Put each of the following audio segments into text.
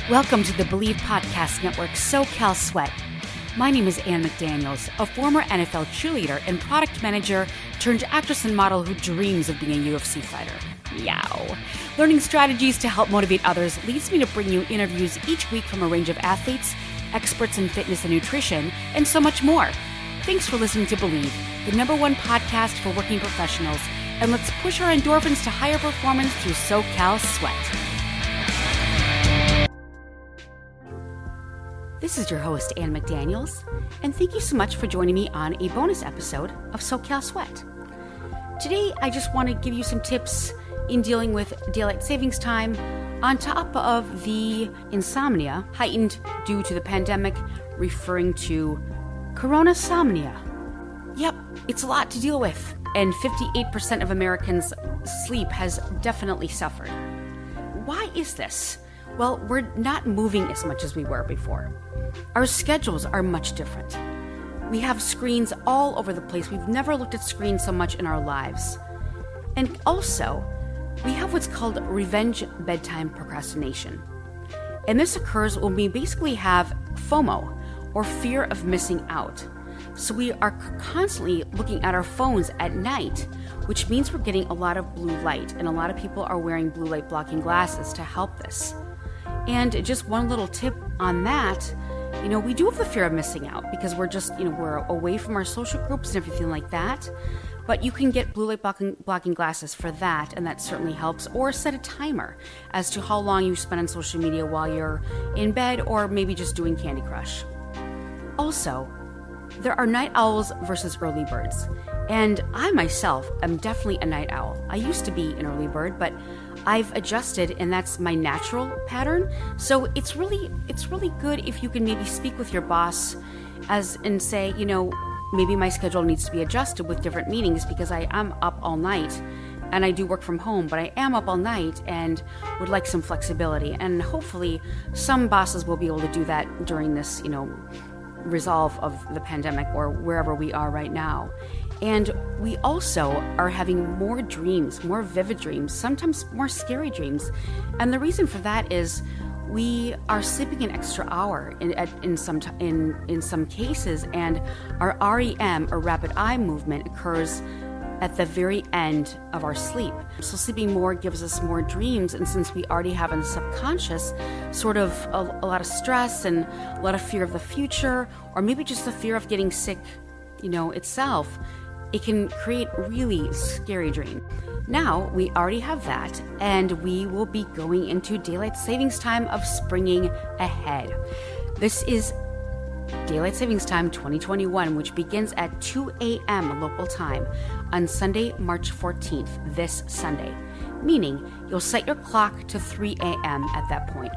Welcome to the Believe Podcast Network SoCal Sweat. My name is Ann McDaniels, a former NFL cheerleader and product manager turned actress and model who dreams of being a UFC fighter. Meow. Learning strategies to help motivate others leads me to bring you interviews each week from a range of athletes, experts in fitness and nutrition, and so much more. Thanks for listening to Believe, the #1 podcast for working professionals, and let's push our endorphins to higher performance through SoCal Sweat. This is your host, Ann McDaniels, and thank you so much for joining me on a bonus episode of SoCal Sweat. Today, I just want to give you some tips in dealing with daylight savings time on top of the insomnia heightened due to the pandemic, referring to Coronasomnia. Yep, it's a lot to deal with, and 58% of Americans' sleep has definitely suffered. Why is this? Well, we're not moving as much as we were before. Our schedules are much different. We have screens all over the place. We've never looked at screens so much in our lives. And also, we have what's called revenge bedtime procrastination. And this occurs when we basically have FOMO, or fear of missing out. So we are constantly looking at our phones at night, which means we're getting a lot of blue light, and a lot of people are wearing blue light blocking glasses to help this. And just one little tip on that, we do have the fear of missing out because we're just, we're away from our social groups and everything like that. But you can get blue light blocking glasses for that, and that certainly helps. Or set a timer as to how long you spend on social media while you're in bed, or maybe just doing Candy Crush. Also, there are night owls versus early birds. And I myself am definitely a night owl. I used to be an early bird, but I've adjusted, and that's my natural pattern. So it's really good if you can maybe speak with your boss and say, maybe my schedule needs to be adjusted with different meetings because I am up all night, and I do work from home, but I am up all night and would like some flexibility. And hopefully some bosses will be able to do that during this, resolve of the pandemic or wherever we are right now. And we also are having more dreams, more vivid dreams, sometimes more scary dreams. And the reason for that is we are sleeping an extra hour in some cases, and our REM, or rapid eye movement, occurs at the very end of our sleep. So sleeping more gives us more dreams, and since we already have in the subconscious sort of a lot of stress and a lot of fear of the future, or maybe just the fear of getting sick, itself, it can create really scary dreams. Now, we already have that, and we will be going into daylight savings time of springing ahead. This is Daylight Savings Time 2021, which begins at 2 a.m. local time on Sunday, March 14th, this Sunday, meaning you'll set your clock to 3 a.m. at that point.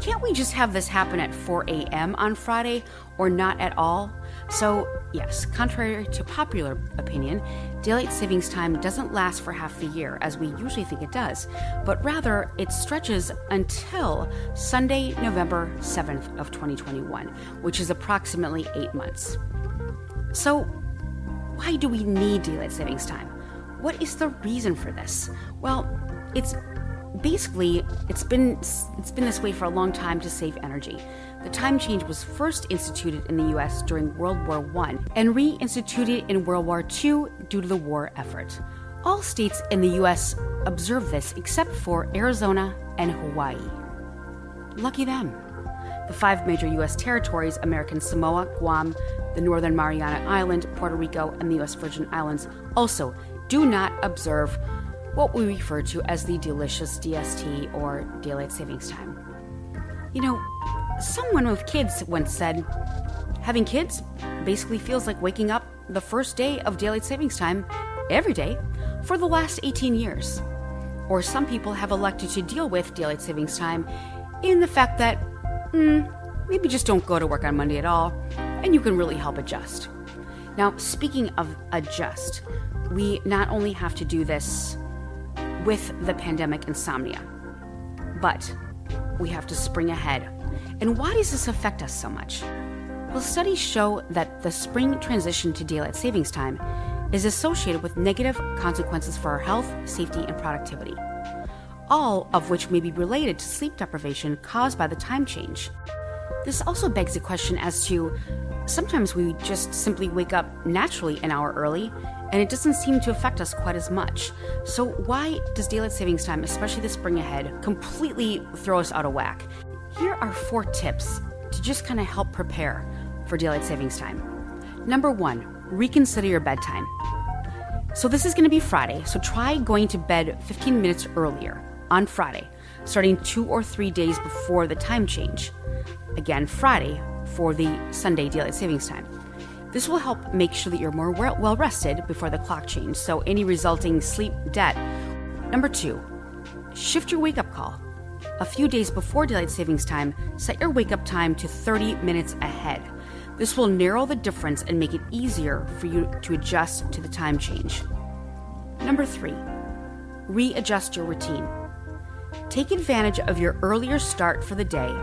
Can't we just have this happen at 4 a.m. on Friday, or not at all? So, yes, contrary to popular opinion, daylight savings time doesn't last for half the year, as we usually think it does, but rather it stretches until Sunday, November 7th of 2021, which is approximately 8 months. So, why do we need daylight savings time? What is the reason for this? Well, it's been this way for a long time to save energy. The time change was first instituted in the U.S. during World War I and reinstituted in World War II due to the war effort. All states in the U.S. observe this except for Arizona and Hawaii. Lucky them. The 5 major U.S. territories, American Samoa, Guam, the Northern Mariana Island, Puerto Rico, and the U.S. Virgin Islands, also do not observe what we refer to as the delicious DST, or daylight savings time. Someone with kids once said, having kids basically feels like waking up the first day of daylight savings time every day for the last 18 years. Or some people have elected to deal with daylight savings time in the fact that maybe just don't go to work on Monday at all, and you can really help adjust. Now, speaking of adjust, we not only have to do this with the pandemic insomnia, but we have to spring ahead. And why does this affect us so much? Well, studies show that the spring transition to daylight savings time is associated with negative consequences for our health, safety, and productivity. all of which may be related to sleep deprivation caused by the time change. This also begs the question as to, sometimes we just simply wake up naturally an hour early, and it doesn't seem to affect us quite as much. So why does daylight savings time, especially the spring ahead, completely throw us out of whack? Here are 4 tips to just kind of help prepare for daylight savings time. Number 1, reconsider your bedtime. So this is going to be Friday, so try going to bed 15 minutes earlier on Friday, starting 2 or 3 days before the time change. Again, Friday for the Sunday daylight savings time. This will help make sure that you're more well rested before the clock change, so any resulting sleep debt. Number 2, shift your wake-up call. A few days before daylight savings time, set your wake-up time to 30 minutes ahead. This will narrow the difference and make it easier for you to adjust to the time change. Number 3, readjust your routine. Take advantage of your earlier start for the day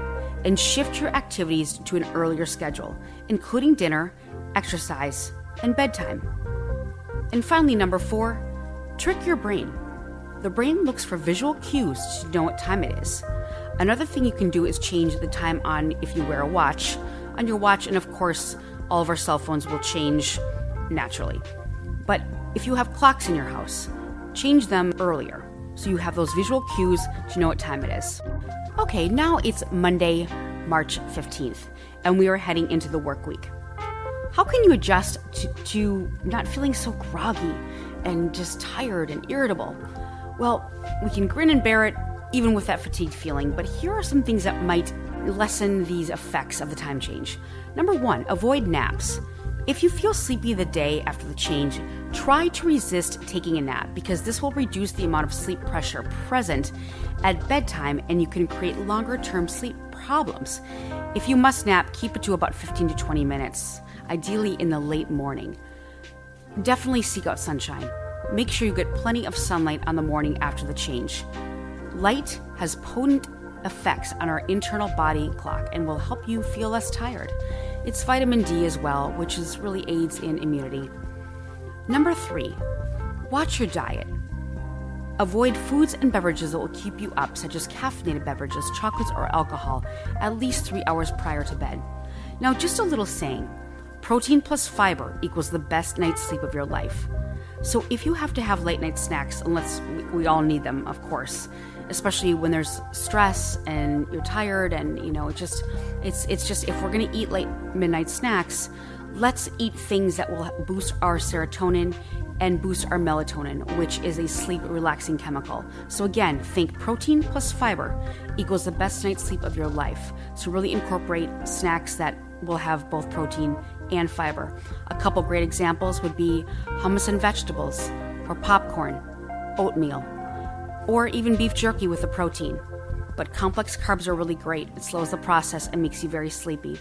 and shift your activities to an earlier schedule, including dinner, exercise, and bedtime. And finally, number 4, trick your brain. The brain looks for visual cues to know what time it is. Another thing you can do is change the time on if you wear a watch, on your watch, and of course, all of our cell phones will change naturally. But if you have clocks in your house, change them earlier so you have those visual cues to know what time it is. Okay, now it's Monday, March 15th, and we are heading into the work week. How can you adjust to not feeling so groggy and just tired and irritable? Well, we can grin and bear it even with that fatigued feeling, but here are some things that might lessen these effects of the time change. Number 1, avoid naps. If you feel sleepy the day after the change, try to resist taking a nap because this will reduce the amount of sleep pressure present at bedtime and you can create longer-term sleep problems. If you must nap, keep it to about 15 to 20 minutes, ideally in the late morning. Definitely seek out sunshine. Make sure you get plenty of sunlight on the morning after the change. Light has potent effects on our internal body clock and will help you feel less tired. It's vitamin D as well, which really aids in immunity. Number 3, watch your diet. Avoid foods and beverages that will keep you up, such as caffeinated beverages, chocolates, or alcohol, at least 3 hours prior to bed. Now, just a little saying, protein plus fiber equals the best night's sleep of your life. So if you have to have late night snacks, unless we all need them, of course, especially when there's stress and you're tired and, it's just if we're going to eat late midnight snacks, let's eat things that will boost our serotonin and boost our melatonin, which is a sleep relaxing chemical. So again, think protein plus fiber equals the best night's sleep of your life. So really incorporate snacks that will have both protein and fiber. A couple great examples would be hummus and vegetables, or popcorn, oatmeal, or even beef jerky with the protein. But complex carbs are really great. It slows the process and makes you very sleepy.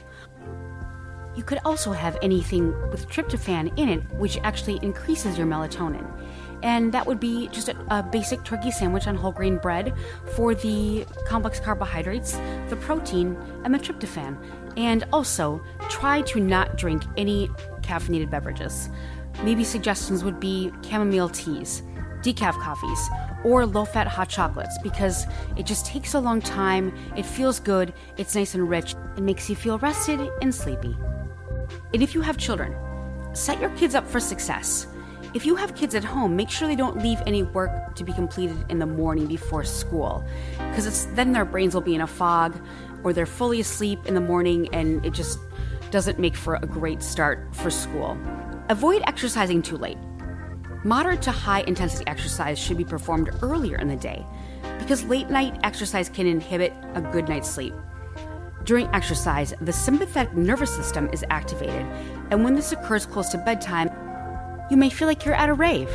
You could also have anything with tryptophan in it, which actually increases your melatonin. And that would be just a basic turkey sandwich on whole grain bread for the complex carbohydrates, the protein, and the tryptophan. And also, try to not drink any caffeinated beverages. Maybe suggestions would be chamomile teas, decaf coffees, or low-fat hot chocolates, because it just takes a long time, it feels good, it's nice and rich, it makes you feel rested and sleepy. And if you have children, set your kids up for success. If you have kids at home, make sure they don't leave any work to be completed in the morning before school, because then their brains will be in a fog, or they're fully asleep in the morning, and it just doesn't make for a great start for school. Avoid exercising too late. Moderate to high intensity exercise should be performed earlier in the day, because late night exercise can inhibit a good night's sleep. During exercise, the sympathetic nervous system is activated, and when this occurs close to bedtime, you may feel like you're at a rave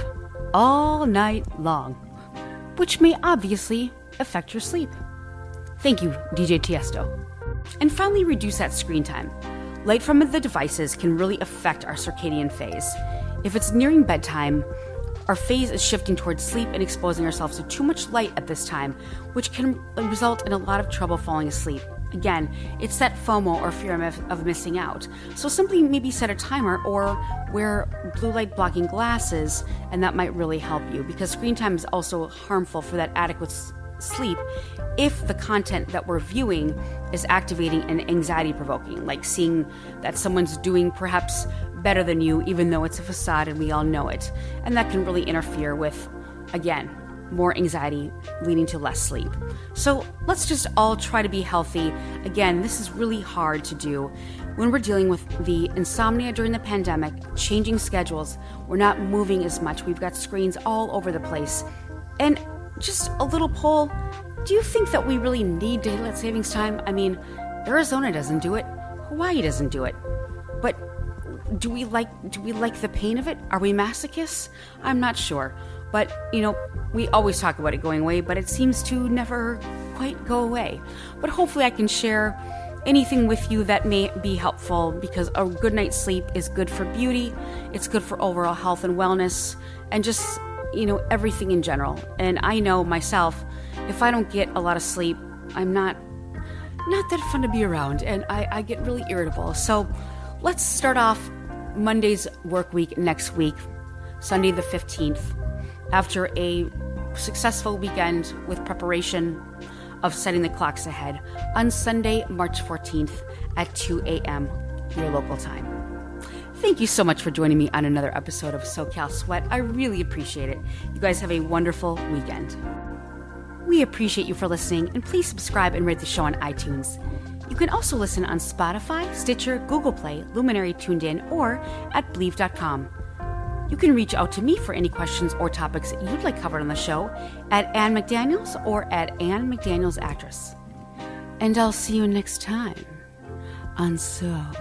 all night long, which may obviously affect your sleep. Thank you, DJ Tiesto. And finally, reduce that screen time. Light from the devices can really affect our circadian phase. If it's nearing bedtime, our phase is shifting towards sleep and exposing ourselves to too much light at this time, which can result in a lot of trouble falling asleep. Again, it's that FOMO, or fear of missing out. So simply maybe set a timer or wear blue light blocking glasses, and that might really help you, because screen time is also harmful for that adequate sleep if the content that we're viewing is activating and anxiety provoking, like seeing that someone's doing perhaps better than you, even though it's a facade and we all know it. And that can really interfere with, again, more anxiety leading to less sleep. So let's just all try to be healthy. Again, this is really hard to do when we're dealing with the insomnia during the pandemic, changing schedules. We're not moving as much. We've got screens all over the place. And just a little poll, do you think that we really need daylight savings time? I mean, Arizona doesn't do it. Hawaii doesn't do it. But do we like the pain of it? Are we masochists? I'm not sure. But, we always talk about it going away, but it seems to never quite go away. But hopefully I can share anything with you that may be helpful, because a good night's sleep is good for beauty. It's good for overall health and wellness and just, everything in general. And I know myself, if I don't get a lot of sleep, I'm not that fun to be around, and I get really irritable. So let's start off Monday's work week next week, Sunday the 15th. After a successful weekend with preparation of setting the clocks ahead on Sunday, March 14th at 2 a.m. your local time. Thank you so much for joining me on another episode of SoCal Sweat. I really appreciate it. You guys have a wonderful weekend. We appreciate you for listening, and please subscribe and rate the show on iTunes. You can also listen on Spotify, Stitcher, Google Play, Luminary Tuned In, or at Believe.com. You can reach out to me for any questions or topics you'd like covered on the show at Ann McDaniels or at Ann McDaniels Actress. And I'll see you next time on SoCal